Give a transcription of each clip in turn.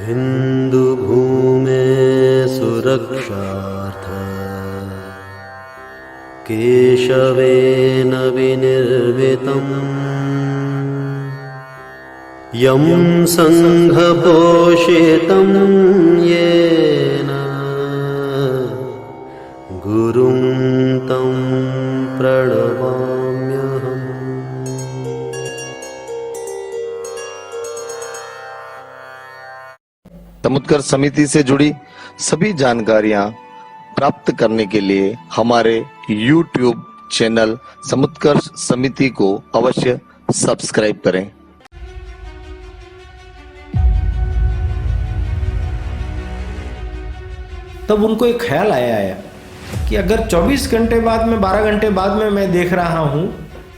हिंदू भूमे सुरक्षार्थ केशवेन विनिर्मितम् यं संघपोषितं येन गुरुं तं प्रणमाम्यहम्। समुत्कर्ष समिति से जुड़ी सभी जानकारियां प्राप्त करने के लिए हमारे YouTube चैनल समुत्कर्ष समिति को अवश्य सब्सक्राइब करें। तब उनको एक ख्याल आया कि अगर 24 घंटे बाद में 12 घंटे बाद में मैं देख रहा हूं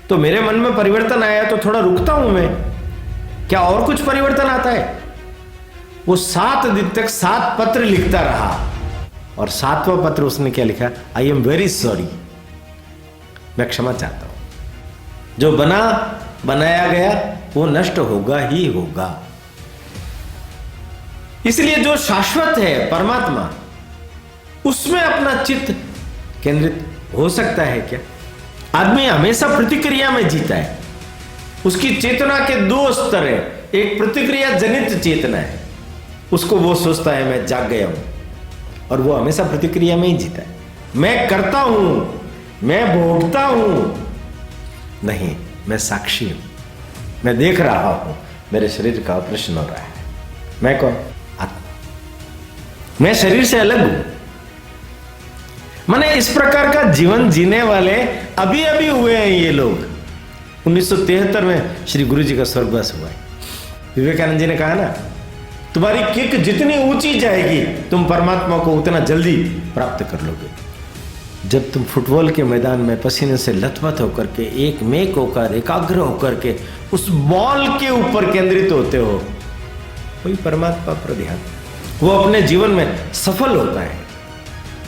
तो मेरे मन में परिवर्तन आया तो थोड़ा रुकता हूं मैं, क्या और कुछ परिवर्तन आता है? वो 7 दिन तक 7 पत्र लिखता रहा और 7वां पत्र उसने क्या लिखा? आई एम वेरी सॉरी, मैं क्षमा चाहता हूं। जो बनाया गया वो नष्ट होगा ही होगा। इसलिए जो शाश्वत है परमात्मा, उसमें अपना चित्त केंद्रित हो सकता है क्या? आदमी हमेशा प्रतिक्रिया में जीता है। उसकी चेतना के 2 स्तर है। एक प्रतिक्रिया जनित चेतना है, उसको वो सोचता है मैं जाग गया हूं, और वो हमेशा प्रतिक्रिया में ही जीता है। मैं करता हूं, मैं भोगता हूं, नहीं, मैं साक्षी हूं, मैं देख रहा हूं मेरे शरीर का ऑपरेशन हो रहा है। मैं कौन? आत्मा। मैं शरीर से अलग हूं। माने इस प्रकार का जीवन जीने वाले अभी अभी हुए हैं ये लोग। 1973 में श्री गुरु जी का स्वर्गवास हुआ है। विवेकानंद जी ने कहा ना, तुम्हारी किक जितनी ऊंची जाएगी तुम परमात्मा को उतना जल्दी प्राप्त कर लोगे। जब तुम फुटबॉल के मैदान में पसीने से लथपथ होकर के एक मेक होकर एकाग्र होकर के उस बॉल के ऊपर केंद्रित होते हो, वही परमात्मा पर ध्यान, वो अपने जीवन में सफल होता है,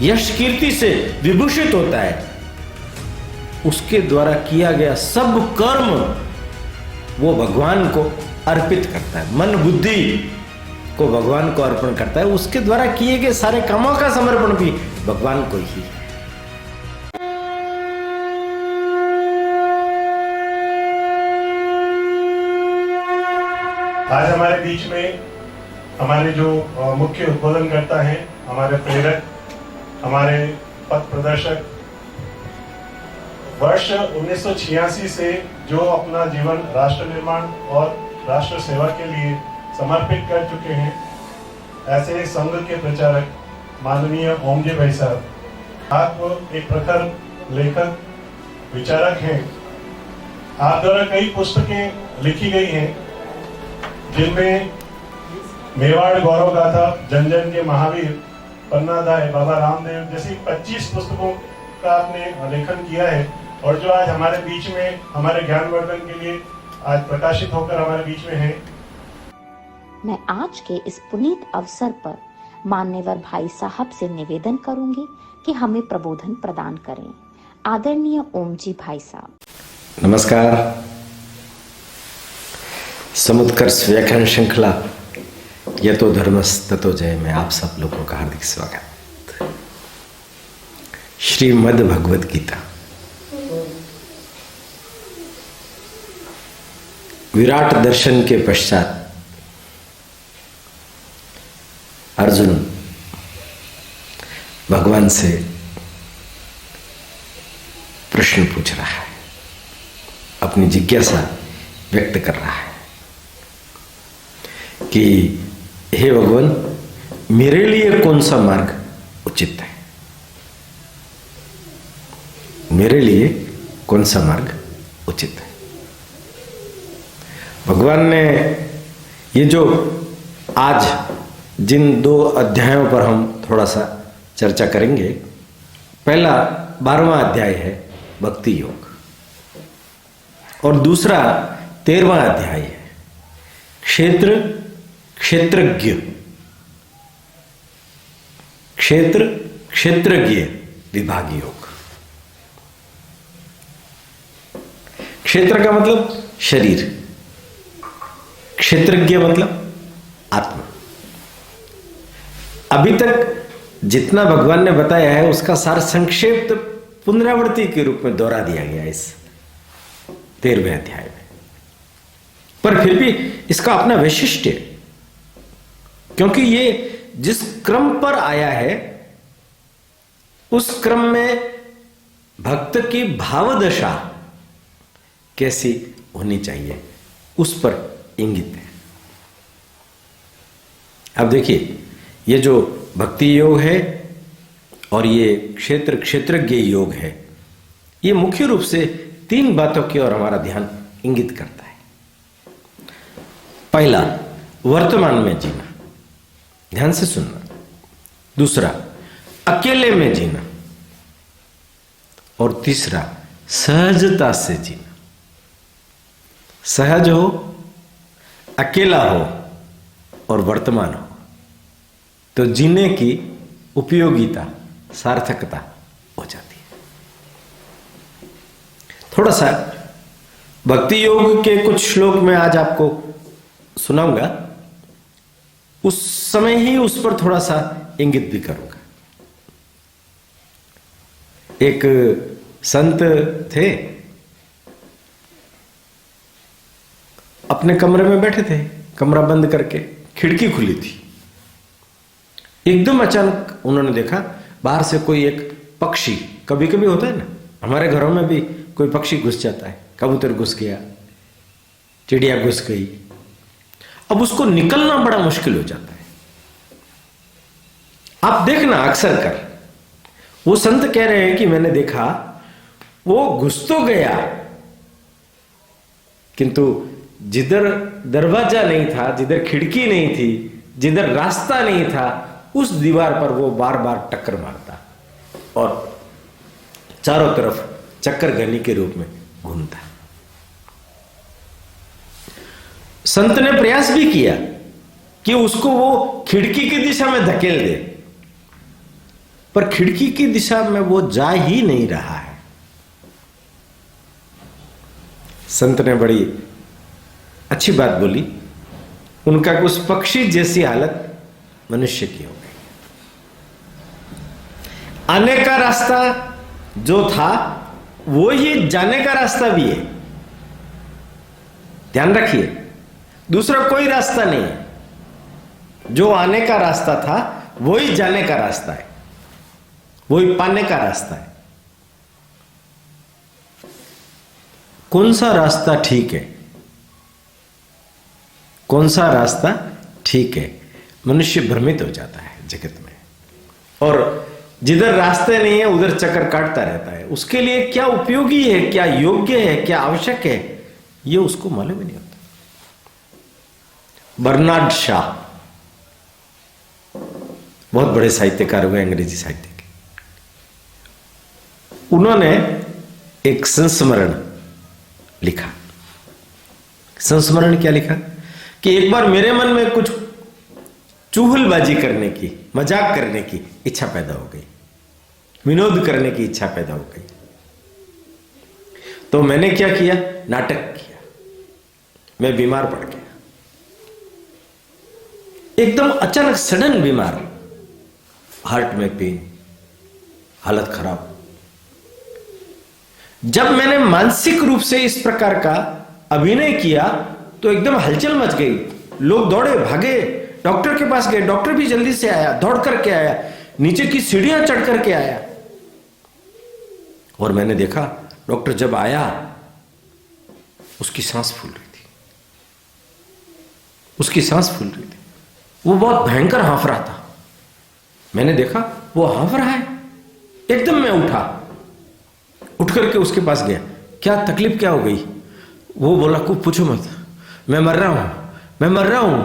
यश कीर्ति से विभूषित होता है। उसके द्वारा किया गया सब कर्म वो भगवान को अर्पित करता है, मन बुद्धि को भगवान को अर्पण करता है। उसके द्वारा किए गए सारे कामों का समर्पण भी भगवान को ही है। आज हमारे बीच में हमारे जो मुख्य उद्बोधनकर्ता हैं, हमारे प्रेरक, हमारे पथ प्रदर्शक, वर्ष 1986 से जो अपना जीवन राष्ट्र निर्माण और राष्ट्र सेवा के लिए समर्पित कर चुके हैं, ऐसे संघ के प्रचारक माननीय ओम जी भाई साहब, आप एक प्रखर लेखक विचारक हैं। आप द्वारा कई पुस्तकें लिखी गई हैं, जिनमें मेवाड़ गौरव गाथा, जन जन के महावीर, पन्नादाय, बाबा रामदेव जैसी 25 पुस्तकों का आपने लेखन किया है, और जो आज हमारे बीच में हमारे ज्ञानवर्धन के लिए आज प्रकाशित होकर हमारे बीच में है। मैं आज के इस पुनीत अवसर पर मान्यवर भाई साहब से निवेदन करूंगी कि हमें प्रबोधन प्रदान करें। आदरणीय ओम जी भाई साहब। नमस्कार। समुत्कर्ष व्याख्यान श्रृंखला यतो धर्मस् ततो जय में आप सब लोगों का हार्दिक स्वागत। श्रीमद् भगवद गीता, विराट दर्शन के पश्चात अर्जुन भगवान से प्रश्न पूछ रहा है, अपनी जिज्ञासा व्यक्त कर रहा है कि हे भगवान, मेरे लिए कौन सा मार्ग उचित है? मेरे लिए कौन सा मार्ग उचित है? भगवान ने ये जो आज जिन 2 अध्यायों पर हम थोड़ा सा चर्चा करेंगे, पहला 12वां अध्याय है भक्ति योग, और दूसरा 13वां अध्याय है क्षेत्र क्षेत्रज्ञ, क्षेत्र क्षेत्रज्ञ विभाग योग। क्षेत्र का मतलब शरीर, क्षेत्रज्ञ मतलब आत्मा। अभी तक जितना भगवान ने बताया है उसका सार संक्षिप्त पुनरावृत्ति के रूप में दोहरा दिया गया इस 13वें अध्याय में। पर फिर भी इसका अपना वैशिष्ट्य, क्योंकि ये जिस क्रम पर आया है उस क्रम में भक्त की भावदशा कैसी होनी चाहिए उस पर इंगित है। अब देखिए, ये जो भक्ति योग है और ये क्षेत्रज्ञ योग है, ये मुख्य रूप से 3 बातों की ओर हमारा ध्यान इंगित करता है। पहला, वर्तमान में जीना, ध्यान से सुनना। दूसरा, अकेले में जीना। और तीसरा, सहजता से जीना। सहज हो, अकेला हो और वर्तमान हो, तो जीने की उपयोगिता, सार्थकता हो जाती है। थोड़ा सा भक्ति योग के कुछ श्लोक मैं आज आपको सुनाऊंगा, उस समय ही उस पर थोड़ा सा इंगित भी करूंगा। एक संत थे, अपने कमरे में बैठे थे, कमरा बंद करके, खिड़की खुली थी। एकदम अचानक उन्होंने देखा बाहर से कोई एक पक्षी, कभी कभी होता है ना, हमारे घरों में भी कोई पक्षी घुस जाता है, कबूतर घुस गया, चिड़िया घुस गई, अब उसको निकलना बड़ा मुश्किल हो जाता है। आप देखना अक्सर कर, वो संत कह रहे हैं कि मैंने देखा वो घुस तो गया, किंतु जिधर दरवाजा नहीं था, जिधर खिड़की नहीं थी, जिधर रास्ता नहीं था, उस दीवार पर वो बार बार टक्कर मारता और चारों तरफ चक्कर गनी के रूप में घूमता। संत ने प्रयास भी किया कि उसको वो खिड़की की दिशा में धकेल दे, पर खिड़की की दिशा में वो जा ही नहीं रहा है। संत ने बड़ी अच्छी बात बोली, उनका उस पक्षी जैसी हालत मनुष्य की हो गई। आने का रास्ता जो था वो ही जाने का रास्ता भी है, ध्यान रखिए, दूसरा कोई रास्ता नहीं है। जो आने का रास्ता था वही जाने का रास्ता है, वही पाने का रास्ता है। कौन सा रास्ता ठीक है, कौन सा रास्ता ठीक है, मनुष्य भ्रमित हो जाता है जगत में, और जिधर रास्ते नहीं है उधर चक्कर काटता रहता है। उसके लिए क्या उपयोगी है, क्या योग्य है, क्या आवश्यक है, ये उसको मालूम ही नहीं होता। बर्नार्ड शाह बहुत बड़े साहित्यकार हुए, अंग्रेजी साहित्य के। उन्होंने एक संस्मरण लिखा। संस्मरण क्या लिखा कि एक बार मेरे मन में कुछ चुगलबाजी करने की, मजाक करने की इच्छा पैदा हो गई, विनोद करने की इच्छा पैदा हो गई। तो मैंने क्या किया, नाटक किया। मैं बीमार पड़ गया, एकदम अचानक सडन बीमार, हार्ट में पेन, हालत खराब। जब मैंने मानसिक रूप से इस प्रकार का अभिनय किया तो एकदम हलचल मच गई, लोग दौड़े भागे, डॉक्टर के पास गए, डॉक्टर भी जल्दी से आया, दौड़ करके आया, नीचे की सीढ़ियां चढ़ करके आया। और मैंने देखा डॉक्टर जब आया उसकी सांस फूल रही थी, उसकी सांस फूल रही थी, वो बहुत भयंकर हाँफ रहा था। मैंने देखा वो हाँफ रहा है, एकदम मैं उठ करके उसके पास गया, क्या तकलीफ क्या हो गई? वो बोला कुछ पूछो मत, मैं मर रहा हूं, मैं मर रहा हूं।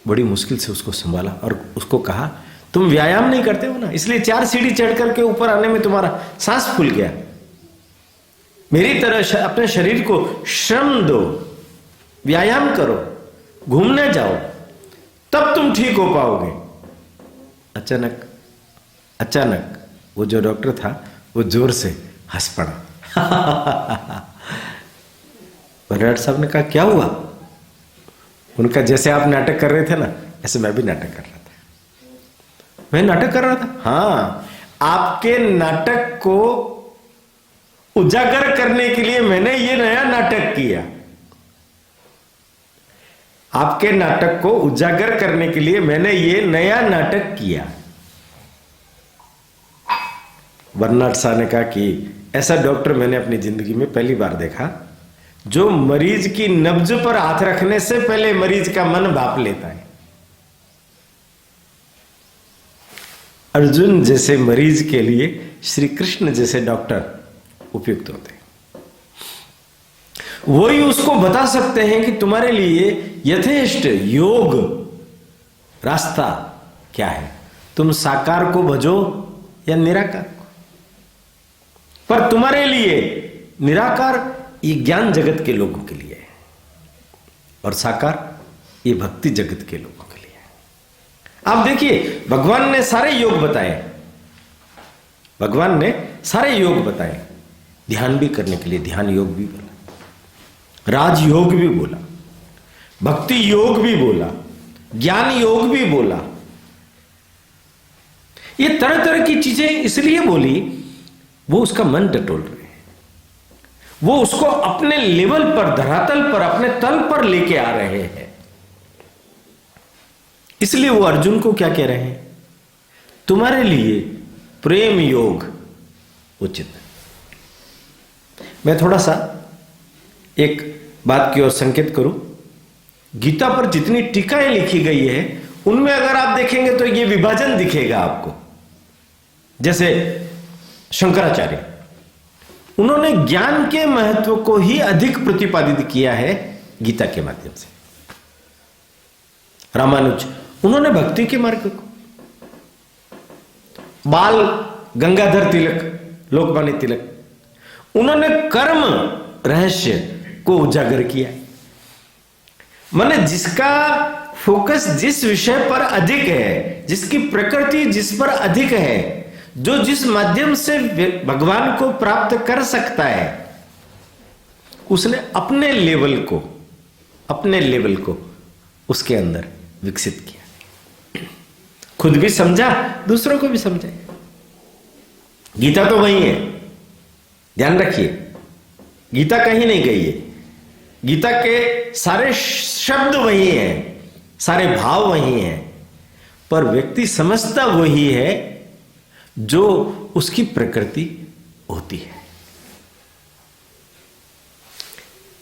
बड़ी मुश्किल से उसको संभाला और उसको कहा तुम व्यायाम नहीं करते हो ना, इसलिए 4 सीढ़ी चढ़ करके ऊपर आने में तुम्हारा सांस फूल गया। मेरी तरह अपने शरीर को श्रम दो, व्यायाम करो, घूमने जाओ, तब तुम ठीक हो पाओगे। अचानक वो जो डॉक्टर था वो जोर से हंस पड़ा। बर्नार्ड साहब ने कहा क्या हुआ? उनका जैसे आप नाटक कर रहे थे ना, ऐसे मैं भी नाटक कर रहा था। मैं नाटक कर रहा था। हाँ, आपके नाटक को उजागर करने के लिए मैंने ये नया नाटक किया। आपके नाटक को उजागर करने के लिए मैंने ये नया नाटक किया। बर्नार्ड शॉ ने कहा कि ऐसा डॉक्टर मैंने अपनी जिंदगी में पहली बार देखा जो मरीज की नब्ज पर हाथ रखने से पहले मरीज का मन भाप लेता है। अर्जुन जैसे मरीज के लिए श्री कृष्ण जैसे डॉक्टर उपयुक्त होते हैं। वही उसको बता सकते हैं कि तुम्हारे लिए यथेष्ट योग रास्ता क्या है, तुम साकार को भजो या निराकार को। पर तुम्हारे लिए निराकार ये ज्ञान जगत के लोगों के लिए है और साकार ये भक्ति जगत के लोगों के लिए है। आप देखिए, भगवान ने सारे योग बताए, भगवान ने सारे योग बताए। ध्यान भी करने के लिए ध्यान योग भी बोला, राज योग भी बोला, भक्ति योग भी बोला, ज्ञान योग भी बोला। ये तरह तरह की चीजें इसलिए बोली, वो उसका मन टटोल रहे हैं, वो उसको अपने लेवल पर, धरातल पर, अपने तल पर लेके आ रहे हैं। इसलिए वो अर्जुन को क्या कह रहे हैं, तुम्हारे लिए प्रेम योग उचित है। मैं थोड़ा सा एक बात की ओर संकेत करूं। गीता पर जितनी टीकाएं लिखी गई है उनमें अगर आप देखेंगे तो ये विभाजन दिखेगा आपको। जैसे शंकराचार्य, उन्होंने ज्ञान के महत्व को ही अधिक प्रतिपादित किया है गीता के माध्यम से। रामानुज, उन्होंने भक्ति के मार्ग को। बाल गंगाधर तिलक, लोकमान्य तिलक, उन्होंने कर्म रहस्य को उजागर किया। माने जिसका फोकस जिस विषय पर अधिक है, जिसकी प्रकृति जिस पर अधिक है, जो जिस माध्यम से भगवान को प्राप्त कर सकता है, उसने अपने लेवल को उसके अंदर विकसित किया। खुद भी समझा, दूसरों को भी समझाया। गीता तो वही है, ध्यान रखिए, गीता कहीं नहीं गई है। गीता के सारे शब्द वही हैं, सारे भाव वही हैं, पर व्यक्ति समझता वही है जो उसकी प्रकृति होती है।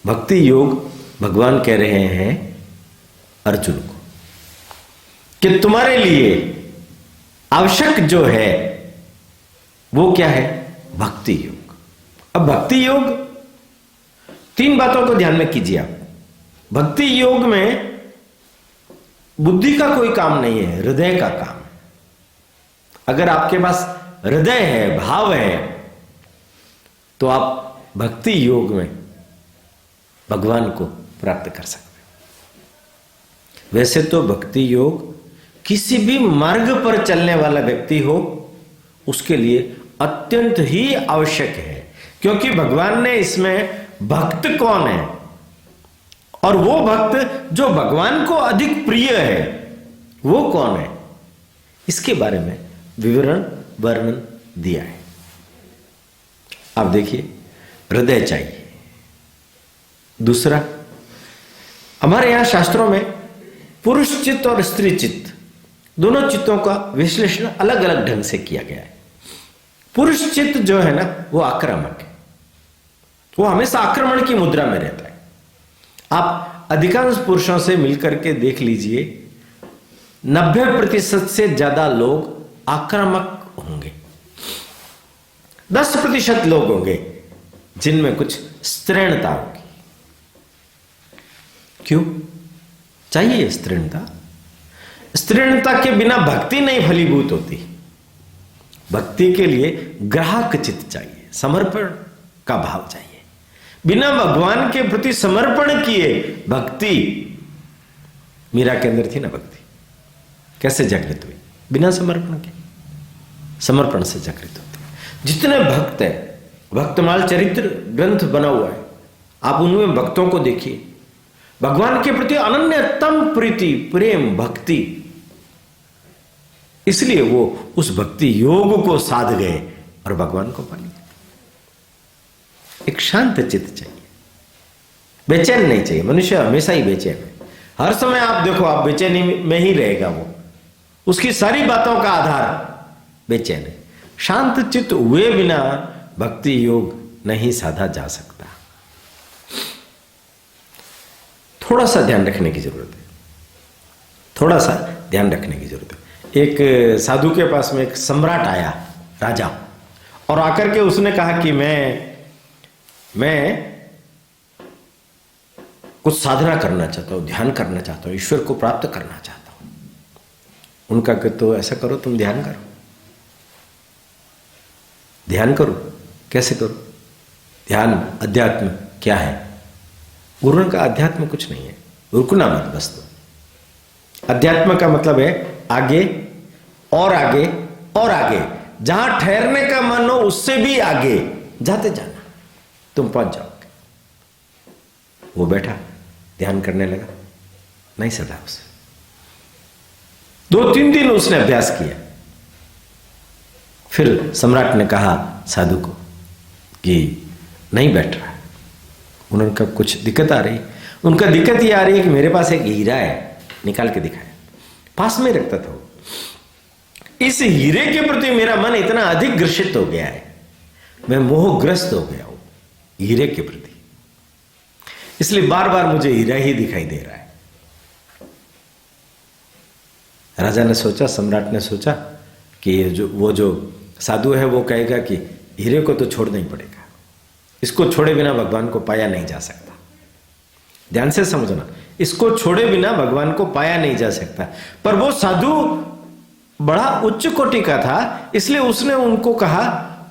भक्ति योग भगवान कह रहे हैं अर्जुन को कि तुम्हारे लिए आवश्यक जो है वो क्या है, भक्ति योग। अब भक्ति योग, तीन बातों को ध्यान में कीजिए आप। भक्ति योग में बुद्धि का कोई काम नहीं है, हृदय का काम है। अगर आपके पास हृदय है, भाव है, तो आप भक्ति योग में भगवान को प्राप्त कर सकते हैं। वैसे तो भक्ति योग किसी भी मार्ग पर चलने वाला व्यक्ति हो उसके लिए अत्यंत ही आवश्यक है, क्योंकि भगवान ने इसमें भक्त कौन है और वो भक्त जो भगवान को अधिक प्रिय है वो कौन है, इसके बारे में विवरण वर्णन दिया है। आप देखिए, हृदय चाहिए। दूसरा, हमारे यहां शास्त्रों में पुरुष चित्त और स्त्री चित्त दोनों चित्तों का विश्लेषण अलग अलग ढंग से किया गया है। पुरुष चित्त जो है ना, वो आक्रामक है, वो हमेशा आक्रमण की मुद्रा में रहता है। आप अधिकांश पुरुषों से मिलकर के देख लीजिए, 90% से ज्यादा लोग आक्रामक होंगे, 10% लोग होंगे जिनमें कुछ स्त्रीणता होगी। क्यों चाहिए स्त्रीणता? स्त्रीणता के बिना भक्ति नहीं फलीभूत होती। भक्ति के लिए ग्राहक चित्त चाहिए, समर्पण का भाव चाहिए। बिना भगवान के प्रति समर्पण किए भक्ति, मीरा के अंदर थी ना भक्ति, कैसे जागृत हुई? बिना समर्पण के, समर्पण से जागृत होती है। जितने भक्त है, भक्तमाल चरित्र ग्रंथ बना हुआ है, आप उनमें भक्तों को देखिए, भगवान के प्रति अनन्यतम प्रीति, प्रेम, भक्ति, इसलिए वो उस भक्ति योग को साध गए और भगवान को पा लिया। एक शांत चित्त चाहिए, बेचैन नहीं चाहिए। मनुष्य हमेशा ही बेचैन है, हर समय आप देखो, आप बेचैनी में ही रहेगा वो, उसकी सारी बातों का आधार बेचैन है। शांत चित्त हुए बिना भक्ति योग नहीं साधा जा सकता। थोड़ा सा ध्यान रखने की जरूरत है, थोड़ा सा ध्यान रखने की जरूरत है। एक साधु के पास में एक सम्राट आया, राजा, और आकर के उसने कहा कि मैं कुछ साधना करना चाहता हूं, ध्यान करना चाहता हूं, ईश्वर को प्राप्त करना चाहता हूं। उनका कि तो ऐसा करो, तुम ध्यान करो। ध्यान करो, कैसे करो? ध्यान अध्यात्म क्या है? गुरु ने कहा अध्यात्म कुछ नहीं है, रुकना मत बस। तो अध्यात्म का मतलब है आगे और आगे और आगे, जहां ठहरने का मन हो उससे भी आगे जाते जाना, तुम पहुंच जाओगे। वो बैठा ध्यान करने लगा, नहीं सदा उसे। 2-3 दिन उसने अभ्यास किया। फिर सम्राट ने कहा साधु को कि नहीं बैठ रहा। उन्होंने कहा कुछ दिक्कत आ रही। उनका दिक्कत ये आ रही है कि मेरे पास एक हीरा है, निकाल के दिखाया, पास में रखता था। इस हीरे के प्रति मेरा मन इतना अधिक ग्रसित हो गया है, मैं मोहग्रस्त हो गया हूं हीरे के प्रति, इसलिए बार बार मुझे हीरा ही दिखाई दे रहा है। राजा ने सोचा, सम्राट ने सोचा कि वो जो साधु है वो कहेगा कि हीरे को तो छोड़ना ही पड़ेगा, इसको छोड़े बिना भगवान को पाया नहीं जा सकता। ध्यान से समझना, इसको छोड़े बिना भगवान को पाया नहीं जा सकता। पर वो साधु बड़ा उच्च कोटि का था, इसलिए उसने उनको कहा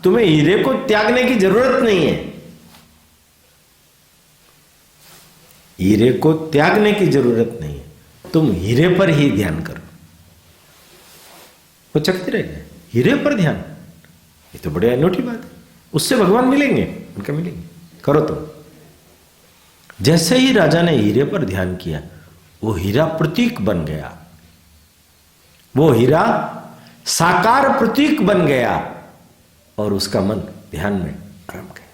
तुम्हें हीरे को त्यागने की जरूरत नहीं है, हीरे को त्यागने की जरूरत नहीं है, तुम हीरे पर ही ध्यान करो। वो चकते रह गए, हीरे पर ध्यान, ये तो बड़ी अनूठी बात है, उससे भगवान मिलेंगे, उनका मिलेंगे, करो तुम। जैसे ही राजा ने हीरे पर ध्यान किया, वो हीरा प्रतीक बन गया, वो हीरा साकार प्रतीक बन गया और उसका मन ध्यान में रम गया।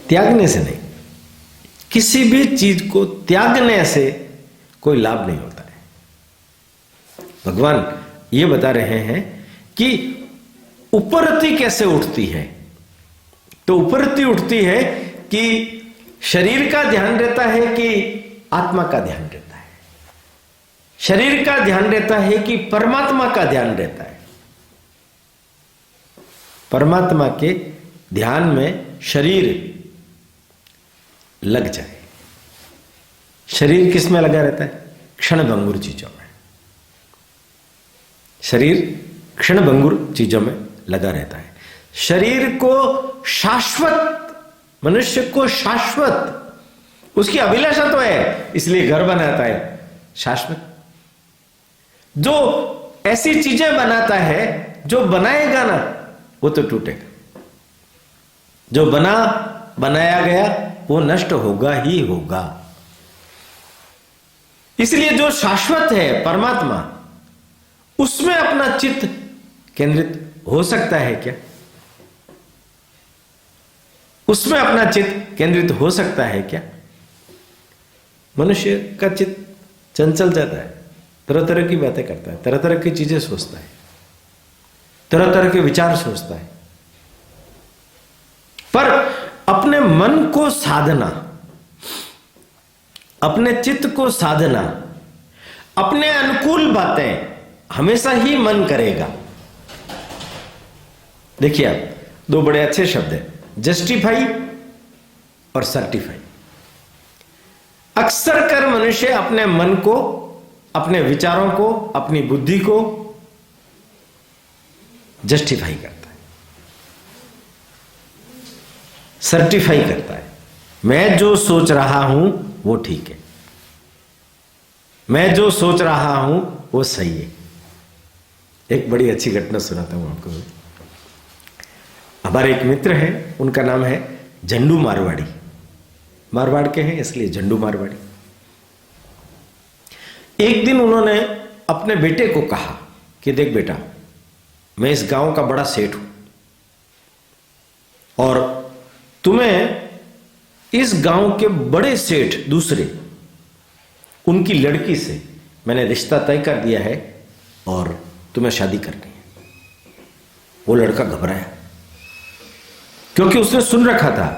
त्यागने से नहीं, किसी भी चीज को त्यागने से कोई लाभ नहीं होता है। भगवान ये बता रहे हैं कि उपरति कैसे उठती है। तो उपरति उठती है कि शरीर का ध्यान रहता है कि आत्मा का ध्यान रहता है, शरीर का ध्यान रहता है कि परमात्मा का ध्यान रहता है। परमात्मा के ध्यान में शरीर लग जाए। शरीर किस में लगा रहता है? क्षणभंगुर चीजों में। शरीर क्षणभंगुर चीजों में लगा रहता है। शरीर को शाश्वत, मनुष्य को शाश्वत, उसकी अभिलाषा तो है, इसलिए घर बनाता है शाश्वत। जो ऐसी चीजें बनाता है, जो बनाएगा ना वो तो टूटेगा, जो बनाया गया वो नष्ट होगा ही होगा। इसलिए जो शाश्वत है परमात्मा, उसमें अपना चित्त केंद्रित हो सकता है क्या? उसमें अपना चित्त केंद्रित हो सकता है क्या? मनुष्य का चित्त चंचल जाता है, तरह तरह की बातें करता है, तरह तरह की चीजें सोचता है, तरह तरह के विचार सोचता है। पर अपने मन को साधना, अपने चित्त को साधना, अपने अनुकूल बातें हमेशा ही मन करेगा। देखिए आप, 2 बड़े अच्छे शब्द हैं, जस्टिफाई और सर्टिफाई। अक्सर कर मनुष्य अपने मन को, अपने विचारों को, अपनी बुद्धि को जस्टिफाई करता है, सर्टिफाई करता है। मैं जो सोच रहा हूं वो ठीक है, मैं जो सोच रहा हूं वो सही है। एक बड़ी अच्छी घटना सुनाता हूं आपको। हमारे एक मित्र हैं, उनका नाम है झंडू मारवाड़ी। मारवाड़ के हैं इसलिए झंडू मारवाड़ी। एक दिन उन्होंने अपने बेटे को कहा कि देख बेटा, मैं इस गांव का बड़ा सेठ हूं और तुम्हें इस गांव के बड़े सेठ दूसरे, उनकी लड़की से मैंने रिश्ता तय कर दिया है और तुम्हें शादी करनी है। वो लड़का घबराया, क्योंकि उसने सुन रखा था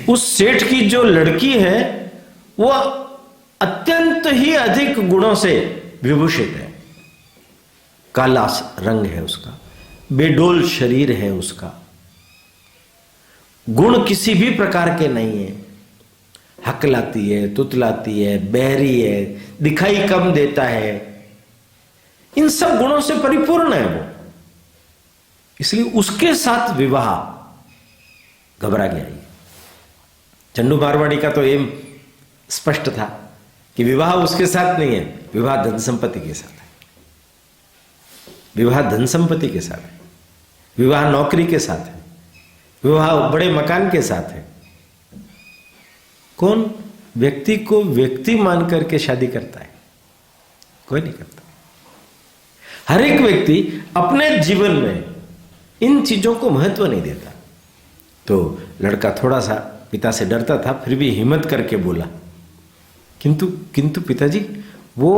उस सेठ की जो लड़की है वो अत्यंत ही अधिक गुणों से विभूषित है। काला रंग है उसका, बेडोल शरीर है उसका, गुण किसी भी प्रकार के नहीं है, हकलाती है, तुतलाती है, बहरी है, दिखाई कम देता है, इन सब गुणों से परिपूर्ण है वो। इसलिए उसके साथ विवाह, घबरा गया ये। चंडू मारवाड़ी का तो एम स्पष्ट था कि विवाह उसके साथ नहीं है, विवाह धन संपत्ति के साथ है, विवाह धन संपत्ति के साथ है, विवाह नौकरी के साथ है, विवाह बड़े मकान के साथ है। कौन व्यक्ति को व्यक्ति मान करके शादी करता है? कोई नहीं करता। हर एक व्यक्ति अपने जीवन में इन चीजों को महत्व नहीं देता। तो लड़का थोड़ा सा पिता से डरता था, फिर भी हिम्मत करके बोला, किंतु पिताजी वो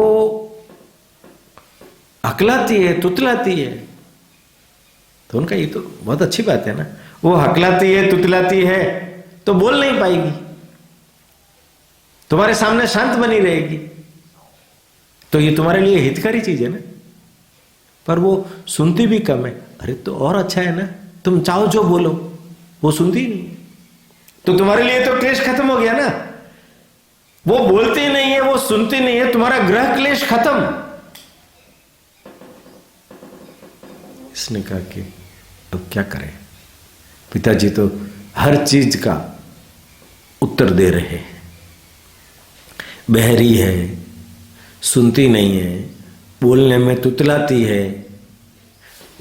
हकलाती है, तुतलाती है। तो उनका ये तो बहुत अच्छी बात है ना, वो हकलाती है, तुतलाती है तो बोल नहीं पाएगी, तुम्हारे सामने शांत बनी रहेगी, तो ये तुम्हारे लिए हितकारी चीज है ना। पर वो सुनती भी कम है। अरे तो और अच्छा है ना, तुम चाहो जो बोलो, वो सुनती ही नहीं, तो तुम्हारे लिए तो क्लेश खत्म हो गया ना। वो बोलती नहीं है, वो सुनती नहीं है, तुम्हारा ग्रह क्लेश खत्म। इसने कहा कि अब क्या करें, पिताजी तो हर चीज का उत्तर दे रहे हैं, बहरी है, सुनती नहीं है, बोलने में तुतलाती है,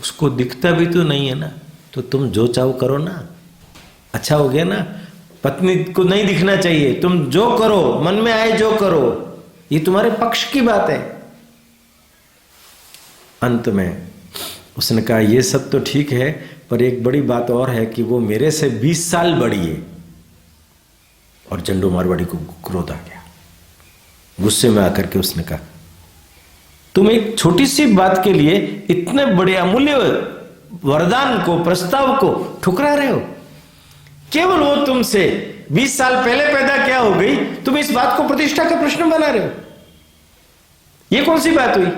उसको दिखता भी तो नहीं है ना, तो तुम जो चाहो करो ना, अच्छा हो गया ना। पत्नी को नहीं दिखना चाहिए, तुम जो करो, मन में आए जो करो, ये तुम्हारे पक्ष की बात है। अंत में उसने कहा ये सब तो ठीक है, पर एक बड़ी बात और है कि वो मेरे से 20 साल बड़ी है। और चंडू मारवाड़ी को क्रोध आ गया, गुस्से में आकर के उसने कहा तुम एक छोटी सी बात के लिए इतने बड़े अमूल्य वरदान को, प्रस्ताव को ठुकरा रहे हो। केवल वो तुमसे 20 साल पहले पैदा क्या हो गई, तुम इस बात को प्रतिष्ठा का प्रश्न बना रहे हो। ये कौन सी बात हुई?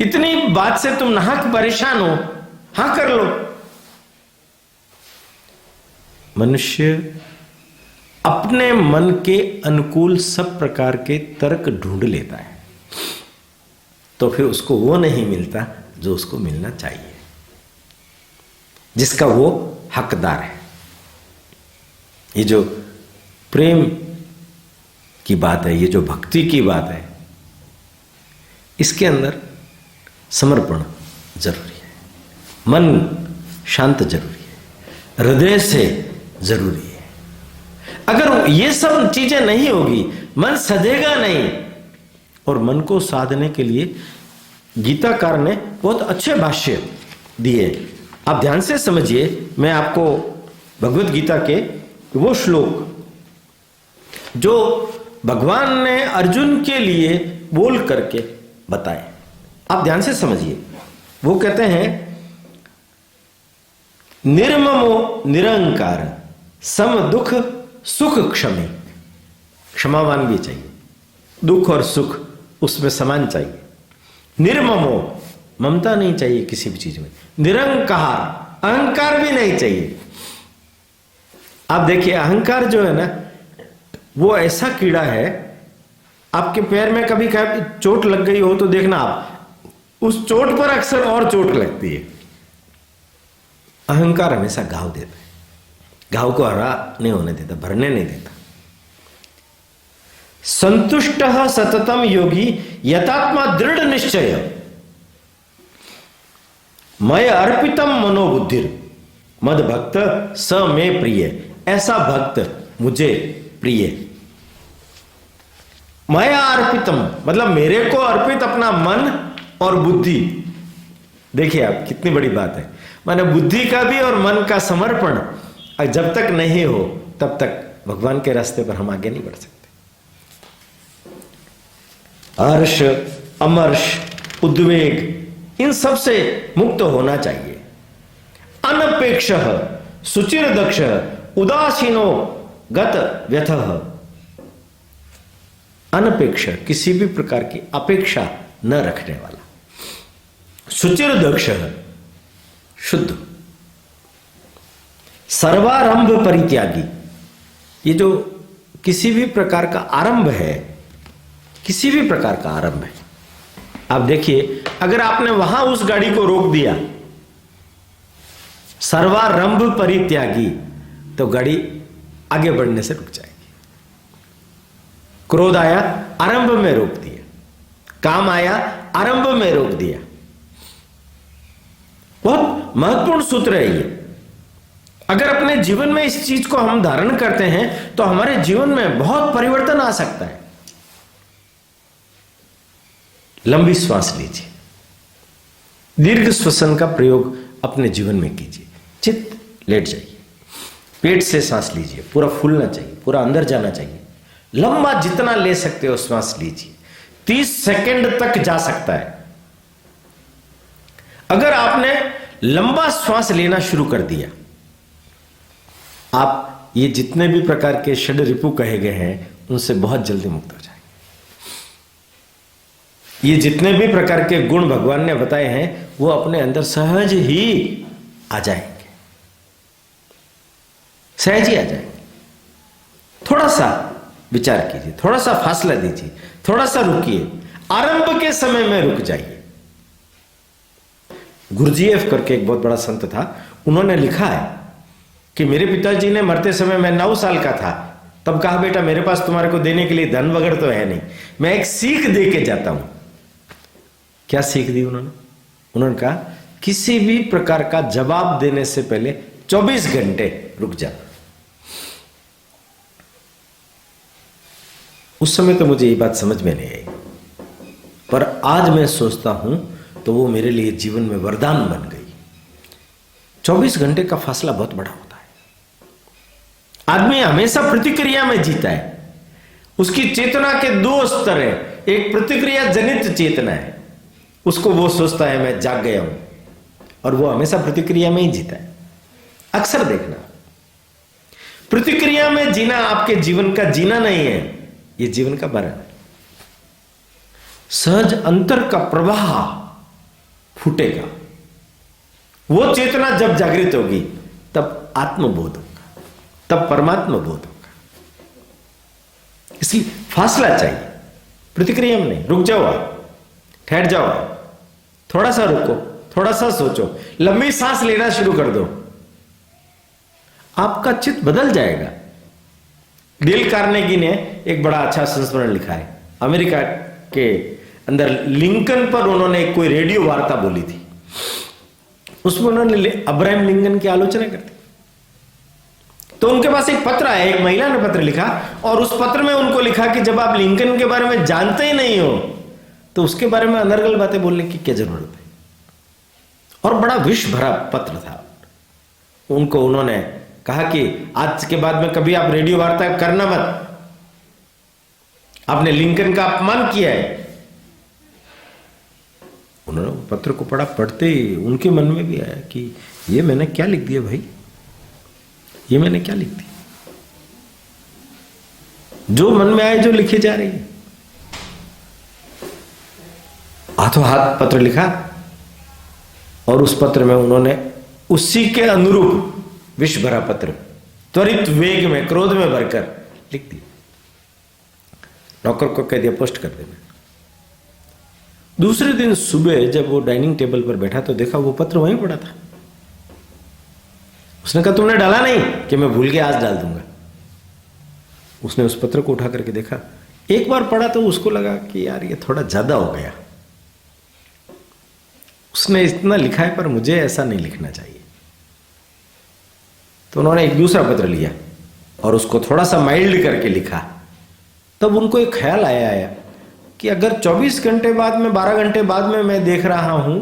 इतनी बात से तुम नाहक परेशान हो, हां कर लो। मनुष्य अपने मन के अनुकूल सब प्रकार के तर्क ढूंढ लेता है, तो फिर उसको वो नहीं मिलता जो उसको मिलना चाहिए, जिसका वो हकदार है। ये जो प्रेम की बात है, ये जो भक्ति की बात है, इसके अंदर समर्पण जरूरी है, मन शांत जरूरी है, हृदय से जरूरी है। अगर ये सब चीजें नहीं होगी, मन सधेगा नहीं। और मन को साधने के लिए गीताकार ने बहुत अच्छे भाष्य दिए। आप ध्यान से समझिए, मैं आपको भगवत गीता के वो श्लोक जो भगवान ने अर्जुन के लिए बोल करके बताए, आप ध्यान से समझिए। वो कहते हैं निर्ममो निरंकार सम दुख सुख क्षमे। क्षमावान भी चाहिए, दुख और सुख उसमें समान चाहिए। निर्ममो, ममता नहीं चाहिए किसी भी चीज में। निरंकार, अहंकार भी नहीं चाहिए। आप देखिए, अहंकार जो है ना, वो ऐसा कीड़ा है, आपके पैर में कभी चोट लग गई हो तो देखना आप उस चोट पर अक्सर और चोट लगती है। अहंकार हमेशा घाव देता है, घाव को हरा नहीं होने देता, भरने नहीं देता। संतुष्ट सततम योगी यथात्मा दृढ़ निश्चय मय अर्पितम मनोबुद्धिर मद भक्त स में प्रिय। ऐसा भक्त मुझे प्रिय। मया अर्पितम मतलब मेरे को अर्पित अपना मन और बुद्धि। देखिए आप कितनी बड़ी बात है, माने बुद्धि का भी और मन का समर्पण जब तक नहीं हो तब तक भगवान के रास्ते पर हम आगे नहीं बढ़ सकते। हर्ष, अमर्ष, उद्वेग इन सब से मुक्त होना चाहिए। अनपेक्ष, सुचिर दक्ष, उदासीनो गत व्यथः। अनपेक्ष किसी भी प्रकार की अपेक्षा न रखने वाला, सुचिर दक्ष शुद्ध, सर्वारंभ परित्यागी। ये जो किसी भी प्रकार का आरंभ है, किसी भी प्रकार का आरंभ है, आप देखिए अगर आपने वहां उस गाड़ी को रोक दिया, सर्वारंभ परित्यागी, तो गाड़ी आगे बढ़ने से रुक जाएगी। क्रोध आया, आरंभ में रोक दिया, काम आया, आरंभ में रोक दिया। बहुत महत्वपूर्ण सूत्र है ये। अगर अपने जीवन में इस चीज को हम धारण करते हैं तो हमारे जीवन में बहुत परिवर्तन आ सकता है। लंबी श्वास लीजिए, दीर्घ श्वसन का प्रयोग अपने जीवन में कीजिए। चित्त लेट जाइए, पेट से सांस लीजिए, पूरा फूलना चाहिए, पूरा अंदर जाना चाहिए। लंबा जितना ले सकते हो श्वास लीजिए, 30 सेकंड तक जा सकता है। अगर आपने लंबा श्वास लेना शुरू कर दिया, आप ये जितने भी प्रकार के षड रिपु कहे गए हैं उनसे बहुत जल्दी मुक्त हो जाएंगे। ये जितने भी प्रकार के गुण भगवान ने बताए हैं वो अपने अंदर सहज ही आ जाएंगे, सहज ही आ जाएंगे। थोड़ा सा विचार कीजिए, थोड़ा सा फासला दीजिए, थोड़ा सा रुकिए, आरंभ के समय में रुक जाइए। गुरुजीएफ करके एक बहुत बड़ा संत था, उन्होंने लिखा है कि मेरे पिताजी ने मरते समय मैं 9 साल का था, तब कहा बेटा मेरे पास तुम्हारे को देने के लिए धन वगैरह तो है नहीं, मैं एक सीख दे के जाता हूं। क्या सीख दी उन्होंने? उन्होंने कहा किसी भी प्रकार का जवाब देने से पहले 24 घंटे रुक जा। उस समय तो मुझे ये बात समझ में नहीं आई, पर आज मैं सोचता हूं तो वो मेरे लिए जीवन में वरदान बन गई। 24 घंटे का फासला बहुत बड़ा होता है। आदमी हमेशा प्रतिक्रिया में जीता है। उसकी चेतना के 2 स्तर है, एक प्रतिक्रिया जनित चेतना है, उसको वो सोचता है मैं जाग गया हूं, और वो हमेशा प्रतिक्रिया में ही जीता है। अक्सर देखना, प्रतिक्रिया में जीना आपके जीवन का जीना नहीं है, ये जीवन का मरण है। सहज अंतर का प्रवाह फूटेगा। वो चेतना जब जागृत होगी तब आत्मबोध होगा, तब परमात्मा बोध होगा। इसलिए फासला चाहिए, प्रतिक्रिया में नहीं। रुक जाओ, ठहर जाओ, थोड़ा सा रुको, थोड़ा सा सोचो, लंबी सांस लेना शुरू कर दो, आपका चित्त बदल जाएगा। डेल कार्नेगी ने एक बड़ा अच्छा संस्मरण लिखा है। अमेरिका के अंदर लिंकन पर उन्होंने कोई रेडियो वार्ता बोली थी, उसमें उन्होंने अब्राहम लिंकन की आलोचना कर दी। तो उनके पास एक पत्र आया, एक महिला ने पत्र लिखा, और उस पत्र में उनको लिखा कि जब आप लिंकन के बारे में जानते ही नहीं हो तो उसके बारे में अनर्गल बातें बोलने की क्या जरूरत है। और बड़ा विष भरा पत्र था। उनको उन्होंने कहा कि आज के बाद में कभी आप रेडियो वार्ता करना मत, आपने लिंकन का अपमान किया है। उन्होंने पत्र को पढ़ा, पढ़ते ही उनके मन में भी आया कि ये मैंने क्या लिख दिया भाई, ये मैंने क्या लिख दिया। जो मन में आए जो लिखे जा रही है। हाथों हाथ पत्र लिखा, और उस पत्र में उन्होंने उसी के अनुरूप विष भरा पत्र त्वरित वेग में, क्रोध में भरकर लिख दिया। नौकर को कह दिया पोस्ट कर देना। दूसरे दिन सुबह जब वो डाइनिंग टेबल पर बैठा तो देखा वो पत्र वहीं पड़ा था। उसने कहा तुमने डाला नहीं? कि मैं भूल गया, आज डाल दूंगा। उसने उस पत्र को उठा करके देखा, एक बार पढ़ा तो उसको लगा कि यार ये थोड़ा ज्यादा हो गया, उसने इतना लिखा है पर मुझे ऐसा नहीं लिखना चाहिए। तो उन्होंने एक दूसरा पत्र लिया और उसको थोड़ा सा माइल्ड करके लिखा तब उनको एक ख्याल आया कि अगर 24 घंटे बाद में 12 घंटे बाद में मैं देख रहा हूं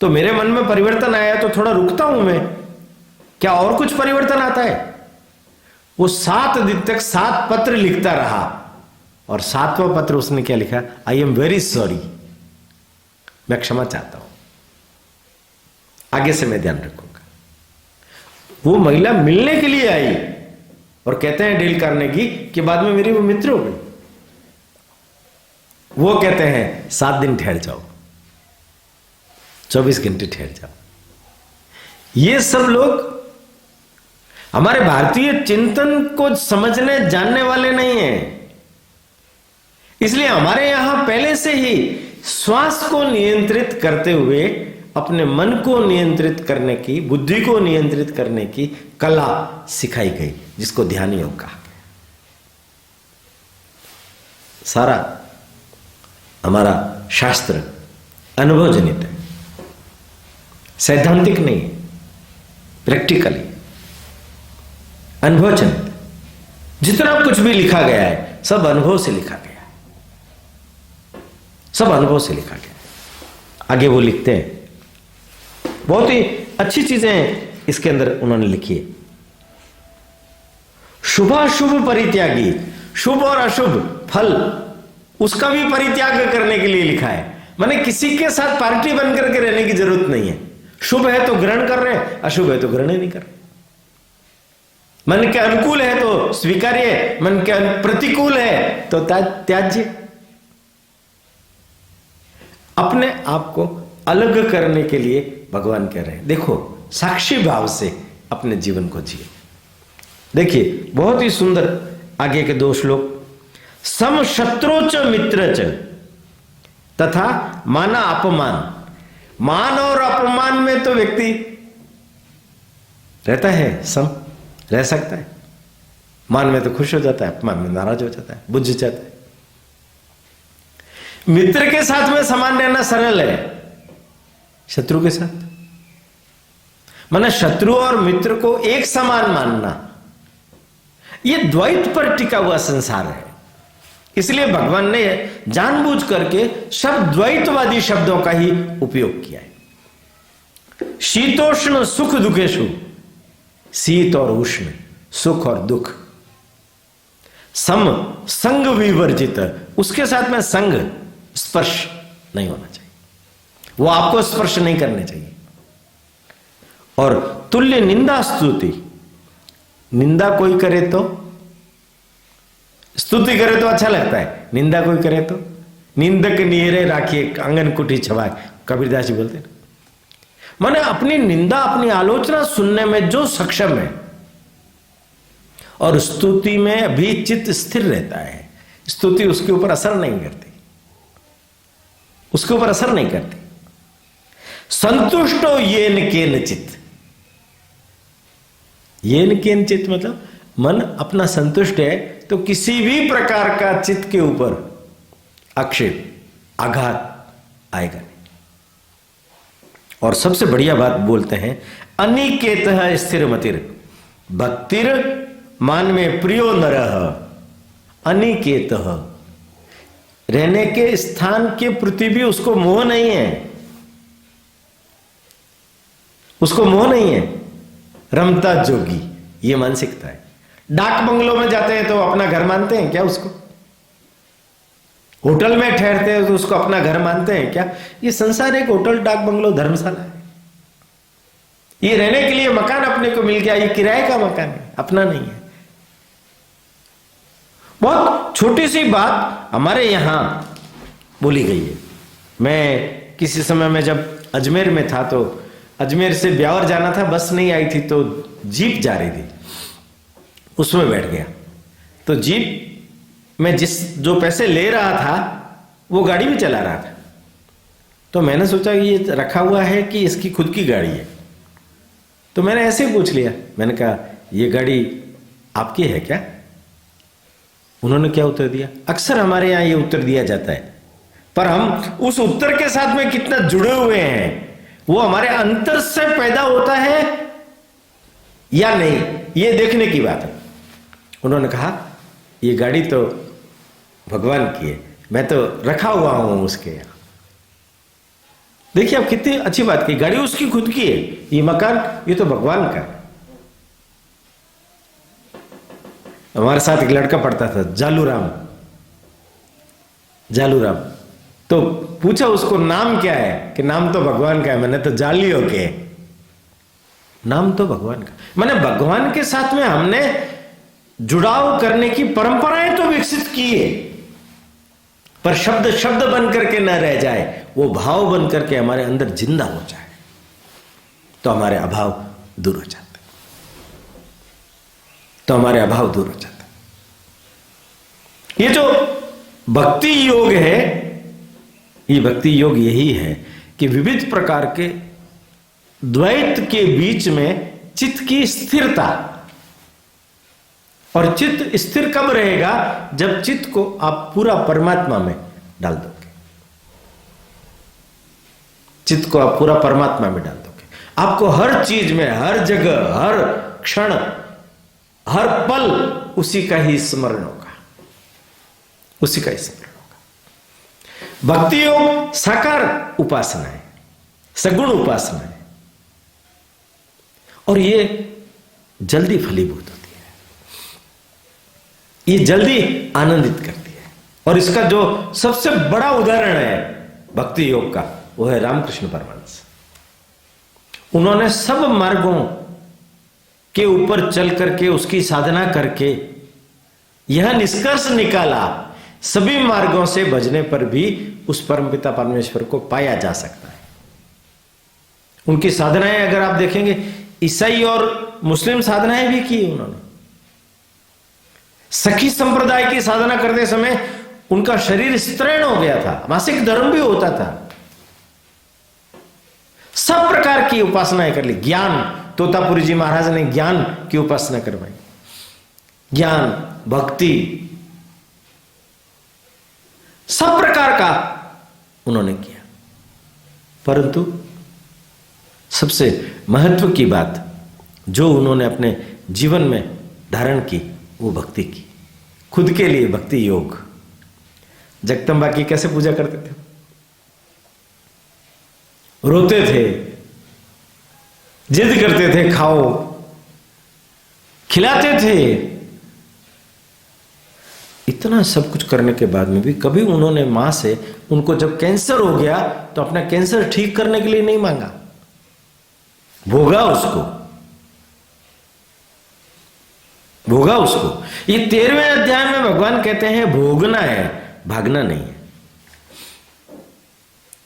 तो मेरे मन में परिवर्तन आया, तो थोड़ा रुकता हूं मैं, क्या और कुछ परिवर्तन आता है? वो 7 दिन तक 7 पत्र लिखता रहा और 7वां पत्र उसने क्या लिखा? आई एम वेरी सॉरी, मैं क्षमा चाहता हूं, आगे से मैं ध्यान रखूंगा। वो महिला मिलने के लिए आई और कहते हैं डेल कार्नेगी कि बाद में मेरी वो मित्र हो गई। वो कहते हैं 7 दिन ठहर जाओ, 24 घंटे ठहर जाओ। ये सब लोग हमारे भारतीय चिंतन को समझने जानने वाले नहीं हैं, इसलिए हमारे यहां पहले से ही श्वास को नियंत्रित करते हुए अपने मन को नियंत्रित करने की, बुद्धि को नियंत्रित करने की कला सिखाई गई, जिसको ध्यान योग कहा गया। सारा हमारा शास्त्र अनुभवजनित है, सैद्धांतिक नहीं है, प्रैक्टिकली अनुभवजनित। जितना कुछ भी लिखा गया है सब अनुभव से लिखा गया, सब अनुभव से लिखा गया। आगे वो लिखते हैं, बहुत ही अच्छी चीजें इसके अंदर उन्होंने लिखी है। शुभाशुभ परित्यागी, शुभ और अशुभ फल उसका भी परित्याग करने के लिए लिखा है। माने किसी के साथ पार्टी बनकर के रहने की जरूरत नहीं है। शुभ है तो ग्रहण कर रहे हैं, अशुभ है तो ग्रहण ही नहीं कर रहे। मन के अनुकूल है तो स्वीकार्य, मन के प्रतिकूल है तो त्याज्य। अपने आप को अलग करने के लिए भगवान कह रहे हैं, देखो साक्षी भाव से अपने जीवन को जिए। देखिए बहुत ही सुंदर आगे के 2 श्लोक। सम शत्रुच मित्र च तथा माना अपमान। मान और अपमान में तो व्यक्ति रहता है, सम रह सकता है। मान में तो खुश हो जाता है, अपमान में नाराज हो जाता है, बुझ जाता है। मित्र के साथ में समान रहना सरल है, शत्रु के साथ माने शत्रु और मित्र को एक समान मानना, यह द्वैत पर टिका हुआ संसार है। इसलिए भगवान ने जानबूझ करके शब्द द्वैतवादी शब्दों का ही उपयोग किया है। शीतोष्ण सुख दुखेशु, शीत और उष्ण, सुख और दुख। सम संग विवर्जित, उसके साथ में संग स्पर्श नहीं होना चाहिए, वो आपको स्पर्श नहीं करने चाहिए। और तुल्य निंदा स्तुति, निंदा कोई करे तो, स्तुति करे तो अच्छा लगता है, निंदा कोई करे तो निंदक निहरे राखिए आंगन कुटी छवाए, कबीरदास जी बोलते हैं। माने अपनी निंदा अपनी आलोचना सुनने में जो सक्षम है और स्तुति में भी चित्त स्थिर रहता है, स्तुति उसके ऊपर असर नहीं करती, उसके ऊपर असर नहीं करती। संतुष्टो येन केनचित, येन केनचित मतलब मन अपना संतुष्ट है तो किसी भी प्रकार का चित्त के ऊपर आक्षेप आघात आएगा नहीं। और सबसे बढ़िया बात बोलते हैं, अनिकेत स्थिर मतिर भक्तिर मान में प्रियो नरह। अनिकेत रहने के स्थान के प्रति भी उसको मोह नहीं है, उसको मोह नहीं है। रमता जोगी, ये मानसिकता है। डाक बंगलों में जाते हैं तो अपना घर मानते हैं क्या उसको? होटल में ठहरते हैं तो उसको अपना घर मानते हैं क्या? ये संसार एक होटल, डाक बंगलो, धर्मशाला है। ये रहने के लिए मकान अपने को मिल गया, ये किराए का मकान है, अपना नहीं है। बहुत छोटी सी बात हमारे यहां बोली गई है। मैं किसी समय में जब अजमेर में था तो अजमेर से ब्यावर जाना था, बस नहीं आई थी तो जीप जा रही थी, उसमें बैठ गया। तो जीप में जो पैसे ले रहा था वो गाड़ी भी चला रहा था। तो मैंने सोचा कि ये रखा हुआ है कि इसकी खुद की गाड़ी है। तो मैंने ऐसे ही पूछ लिया, मैंने कहा ये गाड़ी आपकी है क्या? उन्होंने क्या उत्तर दिया? अक्सर हमारे यहाँ ये उत्तर दिया जाता है, पर हम उस उत्तर के साथ में कितना जुड़े हुए हैं वो हमारे अंतर से पैदा होता है या नहीं, ये देखने की बात है। उन्होंने कहा ये गाड़ी तो भगवान की है, मैं तो रखा हुआ हूं उसके यहां। देखिए आप कितनी अच्छी बात की, गाड़ी उसकी खुद की है, ये मकान ये तो भगवान का है। हमारे साथ एक लड़का पढ़ता था, जालूराम। तो पूछा उसको नाम क्या है, कि नाम तो भगवान का है। मैंने तो जालियो के, नाम तो भगवान का। मैंने भगवान के साथ में हमने जुड़ाव करने की परंपराएं तो विकसित की है, पर शब्द शब्द बन करके न रह जाए, वो भाव बन करके हमारे अंदर जिंदा हो जाए, तो हमारे अभाव दूर हो जाते, ये जो भक्ति योग है, ये भक्ति योग यही है कि विविध प्रकार के द्वैत के बीच में चित्त की स्थिरता। और चित्त स्थिर कब रहेगा, जब चित्त को आप पूरा परमात्मा में डाल दोगे। चित्त को आप पूरा परमात्मा में डाल दोगे, आपको हर चीज में, हर जगह, हर क्षण, हर पल उसी का ही स्मरण होगा, उसी का ही स्मरण होगा। भक्ति योग साकार उपासना है, सगुण उपासना है, और ये जल्दी फलीभूत होती है, ये जल्दी आनंदित करती है। और इसका जो सबसे बड़ा उदाहरण है भक्ति योग का, वो है रामकृष्ण परमहंस। उन्होंने सब मार्गों के ऊपर चल करके, उसकी साधना करके यह निष्कर्ष निकाला, सभी मार्गों से भजने पर भी उस परमपिता परमेश्वर को पाया जा सकता है। उनकी साधनाएं अगर आप देखेंगे, ईसाई और मुस्लिम साधनाएं भी की उन्होंने। सखी संप्रदाय की साधना करते समय उनका शरीर स्त्रैण हो गया था, मासिक धर्म भी होता था। सब प्रकार की उपासनाएं कर ली। ज्ञान, तोतापुरी जी महाराज ने ज्ञान की उपासना करवाई, ज्ञान, भक्ति, सब प्रकार का उन्होंने किया। परंतु सबसे महत्व की बात जो उन्होंने अपने जीवन में धारण की, वो भक्ति की, खुद के लिए भक्ति योग। जगदम्बा की कैसे पूजा करते थे, रोते थे, जिद करते थे, खाओ, खिलाते थे। इतना सब कुछ करने के बाद में भी कभी उन्होंने मां से, उनको जब कैंसर हो गया तो अपना कैंसर ठीक करने के लिए नहीं मांगा, भोगा उसको, भोगा उसको। ये 13वें अध्याय में भगवान कहते हैं भोगना है, भागना नहीं है।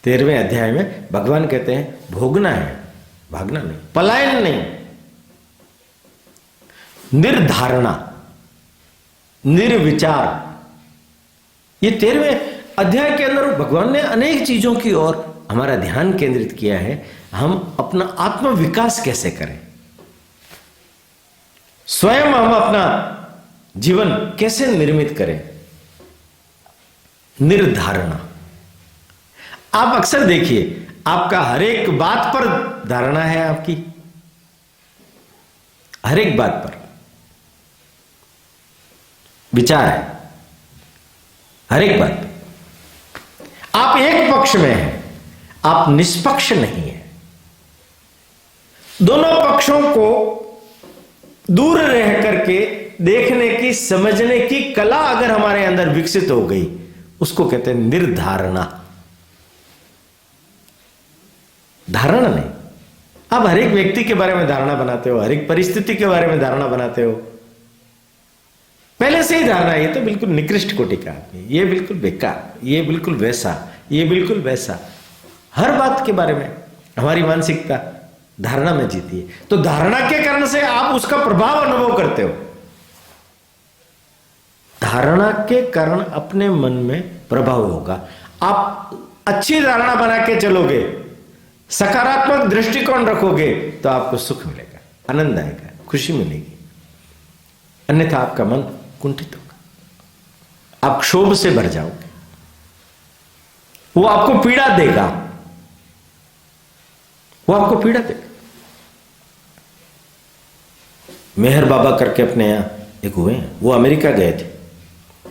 13वें अध्याय में भगवान कहते हैं भोगना है, भागना नहीं, पलायन नहीं, निर्धारणा, निर्विचार। ये 13वें अध्याय के अंदर भगवान ने अनेक चीजों की ओर हमारा ध्यान केंद्रित किया है। हम अपना आत्म विकास कैसे करें, स्वयं हम अपना जीवन कैसे निर्मित करें, निर्धारणा। आप अक्सर देखिए, आपका हर एक बात पर धारणा है, आपकी हर एक बात पर विचार है, हर एक बात पर। आप एक पक्ष में हैं, आप निष्पक्ष नहीं है। दोनों पक्षों को दूर रह करके देखने की, समझने की कला अगर हमारे अंदर विकसित हो गई, उसको कहते हैं निर्धारणा। धारणा नहीं, आप हर एक व्यक्ति के बारे में धारणा बनाते हो, हर एक परिस्थिति के बारे में धारणा बनाते हो, पहले से ही धारणा, ये तो बिल्कुल निकृष्ट कोटि का आदमी, ये बिल्कुल बेकार, ये बिल्कुल वैसा, ये बिल्कुल वैसा। हर बात के बारे में हमारी मानसिकता धारणा में जीती है। तो धारणा के कारण से आप उसका प्रभाव अनुभव करते हो। धारणा के कारण अपने मन में प्रभाव होगा। आप अच्छी धारणा बना के चलोगे, सकारात्मक दृष्टिकोण रखोगे, तो आपको सुख मिलेगा, आनंद आएगा, खुशी मिलेगी। अन्यथा आपका मन कुंठित होगा, आप क्षोभ से भर जाओगे, वो आपको पीड़ा देगा, वो आपको पीड़ा देगा। मेहर बाबा करके अपने यहां एक हुए हैं, वो अमेरिका गए थे,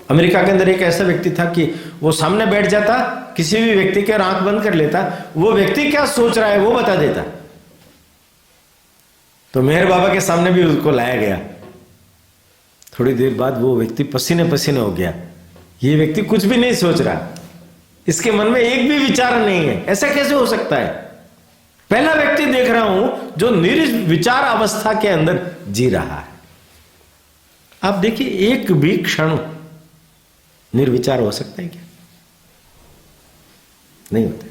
अमेरिका के अंदर एक ऐसा व्यक्ति था कि वो सामने बैठ जाता, किसी भी व्यक्ति के आंख बंद कर लेता, वो व्यक्ति क्या सोच रहा है वो बता देता। तो मेहर बाबा के सामने भी उसको लाया गया। थोड़ी देर बाद वो व्यक्ति पसीने पसीने हो गया। ये व्यक्ति कुछ भी नहीं सोच रहा, इसके मन में एक भी विचार नहीं है। ऐसा कैसे हो सकता है? पहला व्यक्ति देख रहा हूं जो निर्विचार अवस्था के अंदर जी रहा है। आप देखिए, एक भी क्षण निर्विचार हो सकता है क्या? नहीं होता।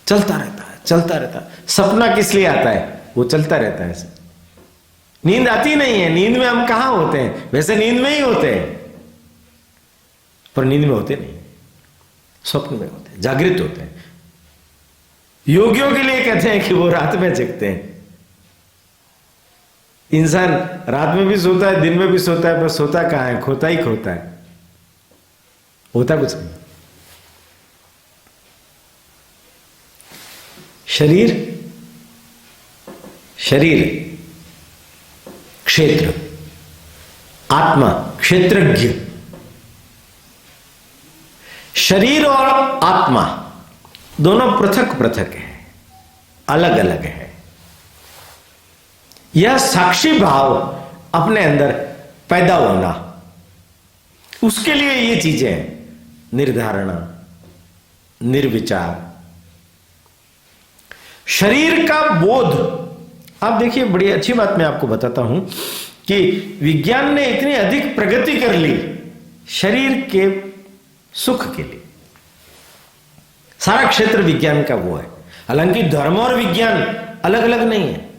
चलता रहता है, चलता रहता है। सपना किस लिए आता है? वो चलता रहता है। नींद आती नहीं है। नींद में हम कहां होते हैं? वैसे नींद में ही होते हैं, पर नींद में होते नहीं, स्वप्न में होते हैं, जागृत होते हैं। योगियों के लिए कहते हैं कि वो रात में जगते हैं। इंसान रात में भी सोता है, दिन में भी सोता है, पर सोता कहां है? खोता ही खोता है, होता कुछ नहीं। शरीर क्षेत्र, आत्मा क्षेत्रज्ञ। शरीर और आत्मा दोनों पृथक पृथक है, अलग अलग है। यह साक्षी भाव अपने अंदर पैदा होना, उसके लिए ये चीजें हैं। निर्धारणा, निर्विचार, शरीर का बोध। आप देखिए, बड़ी अच्छी बात मैं आपको बताता हूं कि विज्ञान ने इतनी अधिक प्रगति कर ली शरीर के सुख के लिए। सारा क्षेत्र विज्ञान का वो है। हालांकि धर्म और विज्ञान अलग अलग नहीं है।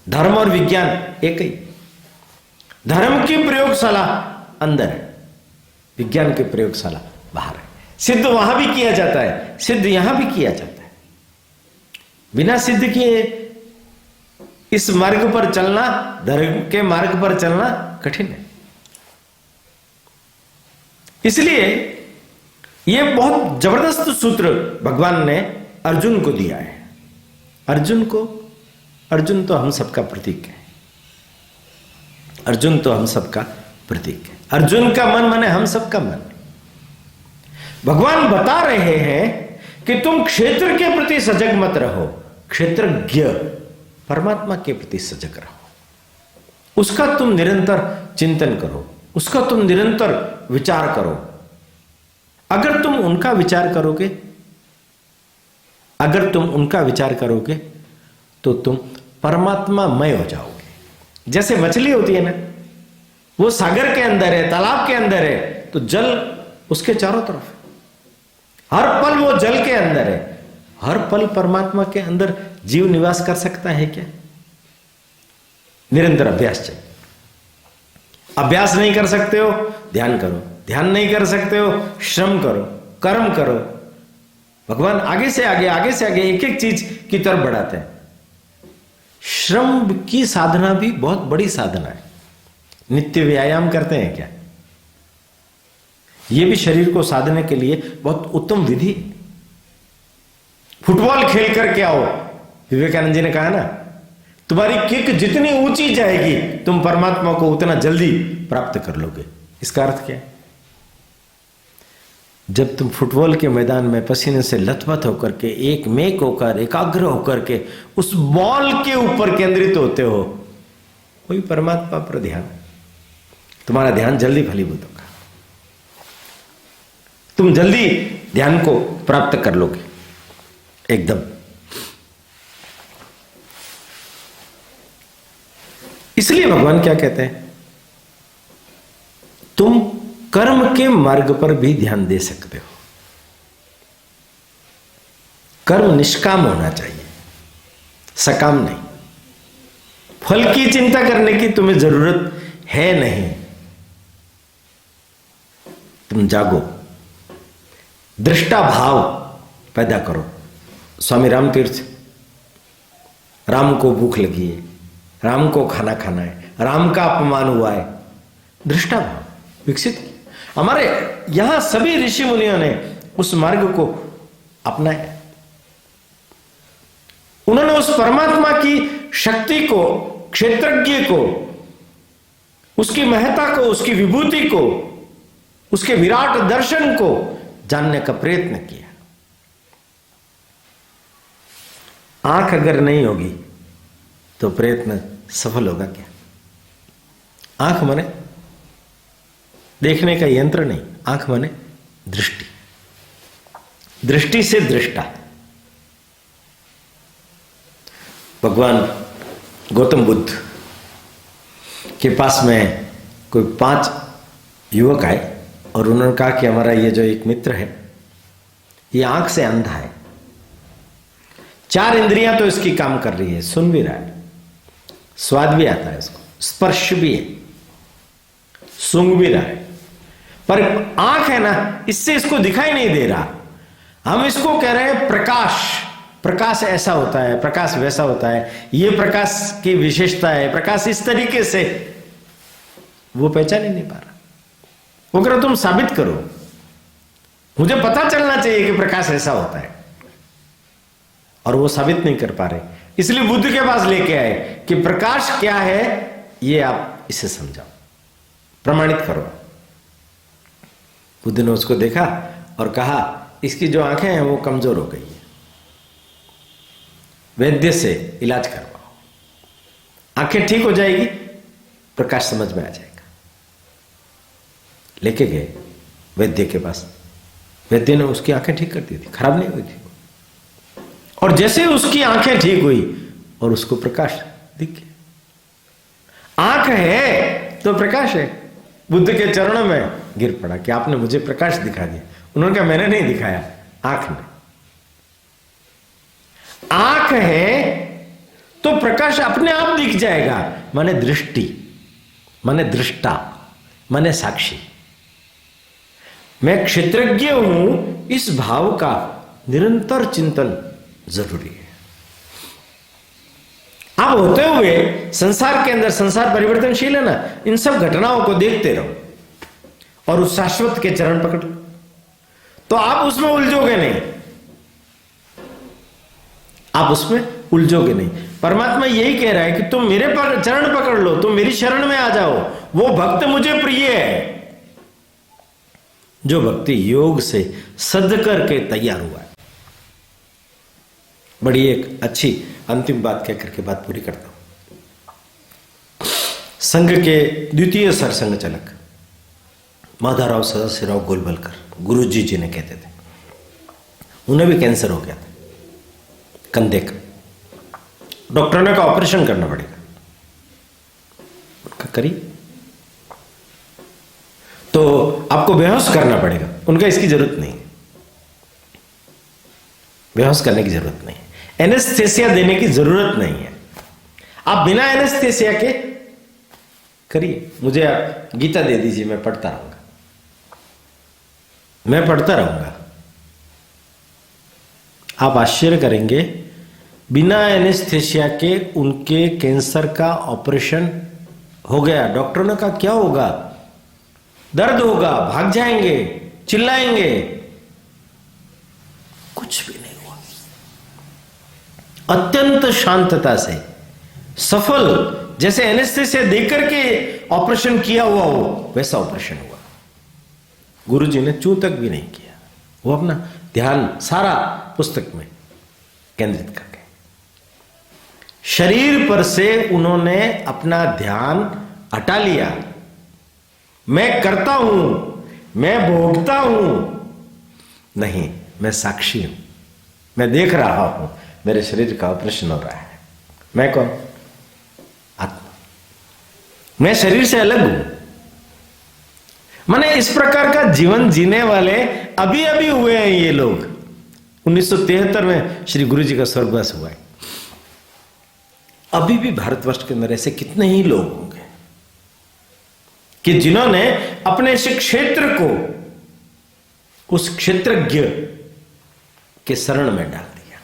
धर्म और विज्ञान एक ही। धर्म की प्रयोगशाला अंदर है, विज्ञान की प्रयोगशाला बाहर है। सिद्ध वहां भी किया जाता है, सिद्ध यहां भी किया जाता है। बिना सिद्ध किए इस मार्ग पर चलना, धर्म के मार्ग पर चलना कठिन है। इसलिए यह बहुत जबरदस्त सूत्र भगवान ने अर्जुन को दिया है। अर्जुन तो हम सबका प्रतीक है। अर्जुन तो हम सबका प्रतीक है। अर्जुन का मन माने हम सबका मन। भगवान बता रहे हैं कि तुम क्षेत्र के प्रति सजग मत रहो, क्षेत्रज्ञ परमात्मा के प्रति सजग रहो। उसका तुम निरंतर चिंतन करो, उसका तुम निरंतर विचार करो। अगर तुम उनका विचार करोगे तो तुम परमात्मामय हो जाओगे। जैसे मछली होती है ना, वो सागर के अंदर है, तालाब के अंदर है, तो जल उसके चारों तरफ है। हर पल वो जल के अंदर है। हर पल परमात्मा के अंदर जीव निवास कर सकता है क्या? निरंतर अभ्यास चाहिए। अभ्यास नहीं कर सकते हो, ध्यान करो। ध्यान नहीं कर सकते हो, श्रम करो, कर्म करो। भगवान आगे से आगे एक एक चीज की तरफ बढ़ाते हैं। श्रम की साधना भी बहुत बड़ी साधना है। नित्य व्यायाम करते हैं क्या? यह भी शरीर को साधने के लिए बहुत उत्तम विधि। फुटबॉल खेल करके आओ, विवेकानंद जी ने कहा ना, तुम्हारी किक जितनी ऊंची जाएगी तुम परमात्मा को उतना जल्दी प्राप्त कर लोगे। इसका अर्थ क्या है? जब तुम फुटबॉल के मैदान में पसीने से लथपथ होकर के एकमेक होकर एकाग्र होकर के उस बॉल के ऊपर केंद्रित होते हो, वही परमात्मा पर ध्यान, तुम्हारा ध्यान जल्दी फलीभूत होगा। तुम जल्दी ध्यान को प्राप्त कर लोगे एकदम। इसलिए भगवान क्या कहते हैं? तुम कर्म के मार्ग पर भी ध्यान दे सकते हो। कर्म निष्काम होना चाहिए, सकाम नहीं। फल की चिंता करने की तुम्हें जरूरत है नहीं। तुम जागो, दृष्टा भाव पैदा करो। स्वामी राम तीर्थ, राम को भूख लगी है, राम को खाना खाना है, राम का अपमान हुआ है, दृष्टा भाव विकसित किया। हमारे यहां सभी ऋषि मुनियों ने उस मार्ग को अपनाया। उन्होंने उस परमात्मा की शक्ति को, क्षेत्रज्ञ को, उसकी महत्ता को, उसकी विभूति को उसके विराट दर्शन को जानने का प्रयत्न किया। आंख अगर नहीं होगी तो प्रयत्न सफल होगा क्या? आंख माने देखने का यंत्र नहीं, आंख माने दृष्टि, दृष्टि से दृष्टा। भगवान गौतम बुद्ध के पास में कोई 5 युवक आए और उन्होंने कहा कि हमारा ये जो एक मित्र है ये आंख से अंधा है, 4 इंद्रियां तो इसकी काम कर रही है, सुन भी रहा है, स्वाद भी आता है इसको, स्पर्श भी है, सूंघ भी रहा है, पर आंख है ना, इससे इसको दिखाई नहीं दे रहा। हम इसको कह रहे हैं प्रकाश, प्रकाश ऐसा होता है, प्रकाश वैसा होता है, ये प्रकाश की विशेषता है, प्रकाश इस तरीके से, वो पहचान ही नहीं पा रहा। वो कह रहा तुम साबित करो, मुझे पता चलना चाहिए कि प्रकाश ऐसा होता है, और वो साबित नहीं कर पा रहे। इसलिए बुद्ध के पास लेके आए कि प्रकाश क्या है, ये आप इसे समझाओ, प्रमाणित करो। बुद्ध ने उसको देखा और कहा इसकी जो आंखें हैं वो कमजोर हो गई है, वैद्य से इलाज करवाओ, आंखें ठीक हो जाएगी, प्रकाश समझ में आ जाएगा। लेके गए वैद्य के पास, वैद्य ने उसकी आंखें ठीक कर दी थी, खराब नहीं हुई थी, और जैसे उसकी आंखें ठीक हुई और उसको प्रकाश दिख गया। आंख है तो प्रकाश है। बुद्ध के चरणों में गिर पड़ा कि आपने मुझे प्रकाश दिखा दिया। उन्होंने कहा मैंने नहीं दिखाया, आंख ने। आंख है तो प्रकाश अपने आप दिख जाएगा, माने दृष्टि, माने दृष्टा, माने साक्षी। मैं क्षेत्रज्ञ हूं, इस भाव का निरंतर चिंतन जरूरी है। आप होते हुए संसार के अंदर, संसार परिवर्तनशील है ना, इन सब घटनाओं को देखते रहो और उस शाश्वत के चरण पकड़ लो, तो आप उसमें उलझोगे नहीं, आप उसमें उलझोगे नहीं। परमात्मा यही कह रहा है कि तुम मेरे चरण पकड़ लो, तुम मेरी शरण में आ जाओ। वो भक्त मुझे प्रिय है जो भक्ति योग से सद करके तैयार हुआ है। बड़ी एक अच्छी अंतिम बात कह करके बात पूरी करता हूं। संघ के द्वितीय सरसंघ चालक माधवराव सदाशिवराव गोलवलकर गुरुजी जी ने कहते थे, उन्हें भी कैंसर हो गया था कंधे का, डॉक्टर ने कहा ऑपरेशन करना पड़ेगा। उनका करिए, तो आपको बेहोश करना पड़ेगा। उनका इसकी जरूरत नहीं, बेहोश करने की जरूरत नहीं, एनेस्थेसिया देने की जरूरत नहीं है। आप बिना एनेस्थेसिया के करिए। मुझे आप गीता दे दीजिए, मैं पढ़ता रहूंगा, मैं पढ़ता रहूंगा। आप आश्चर्य करेंगे, बिना एनेस्थेसिया के उनके कैंसर का ऑपरेशन हो गया। डॉक्टरों ने कहा क्या होगा? दर्द होगा, भाग जाएंगे, चिल्लाएंगे, कुछ भी नहीं हुआ। अत्यंत शांतता से सफल, जैसे एनेस्थेसिया देकर के ऑपरेशन किया हुआ हो वैसा ऑपरेशन हुआ। गुरुजी ने चूं तक भी नहीं किया, वो अपना ध्यान सारा पुस्तक में केंद्रित कर गए। शरीर पर से उन्होंने अपना ध्यान हटा लिया। मैं करता हूं, मैं भोगता हूं नहीं, मैं साक्षी हूं, मैं देख रहा हूं मेरे शरीर का ऑपरेशन हो रहा है। मैं कौन? आत्मा। मैं शरीर से अलग हूं। माने इस प्रकार का जीवन जीने वाले अभी अभी हुए हैं ये लोग। 1973 में श्री गुरु जी का स्वर्गवास हुआ है। अभी भी भारतवर्ष के अंदर ऐसे कितने ही लोग होंगे कि जिन्होंने अपने इस क्षेत्र को उस क्षेत्रज्ञ के शरण में डाल दिया,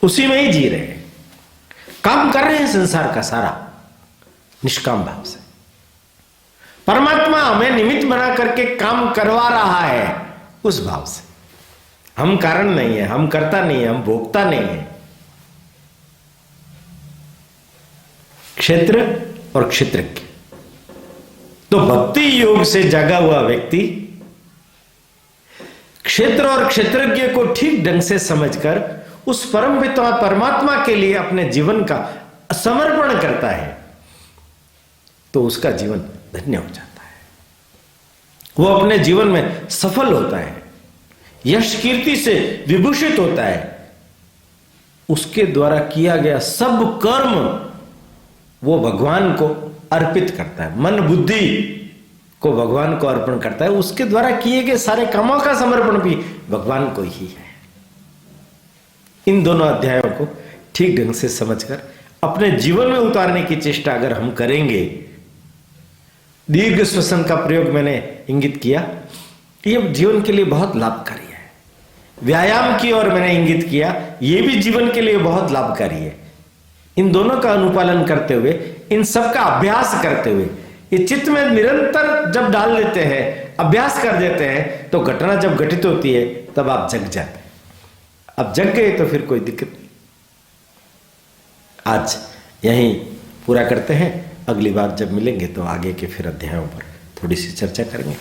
उसी में ही जी रहे हैं, काम कर रहे हैं संसार का सारा निष्काम भाव से। परमात्मा हमें निमित्त बना करके काम करवा रहा है उस भाव से। हम कारण नहीं है, हम करता नहीं है, हम भोगता नहीं है। क्षेत्र और क्षेत्रज्ञ तो भक्ति योग से जगा हुआ व्यक्ति क्षेत्र और क्षेत्रज्ञ को ठीक ढंग से समझकर उस परम पिता परमात्मा के लिए अपने जीवन का समर्पण करता है तो उसका जीवन धन्य हो जाता है। वो अपने जीवन में सफल होता है, यश कीर्ति से विभूषित होता है। उसके द्वारा किया गया सब कर्म वो भगवान को अर्पित करता है, मन बुद्धि को भगवान को अर्पण करता है। उसके द्वारा किए गए सारे कामों का समर्पण भी भगवान को ही है। इन दोनों अध्यायों को ठीक ढंग से समझकर अपने जीवन में उतारने की चेष्टा अगर हम करेंगे, दीर्घ श्वसन का प्रयोग मैंने इंगित किया, यह जीवन के लिए बहुत लाभकारी है। व्यायाम की ओर मैंने इंगित किया, यह भी जीवन के लिए बहुत लाभकारी है। इन दोनों का अनुपालन करते हुए, इन सब का अभ्यास करते हुए, ये चित्त में निरंतर जब डाल लेते हैं, अभ्यास कर देते हैं, तो घटना जब घटित होती है तब आप जग जाते हैं। अब जग गए तो फिर कोई दिक्कत नहीं। आज यहीं पूरा करते हैं। अगली बार जब मिलेंगे तो आगे के फिर अध्यायों पर थोड़ी सी चर्चा करेंगे।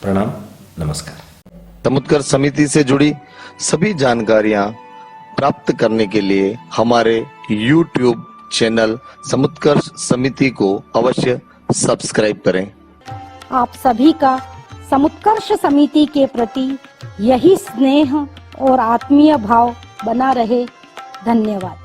प्रणाम, नमस्कार। समुत्कर्ष समिति से जुड़ी सभी जानकारियां प्राप्त करने के लिए हमारे YouTube चैनल समुत्कर्ष समिति को अवश्य सब्सक्राइब करें। आप सभी का समुत्कर्ष समिति के प्रति यही स्नेह और आत्मीय भाव बना रहे। धन्यवाद।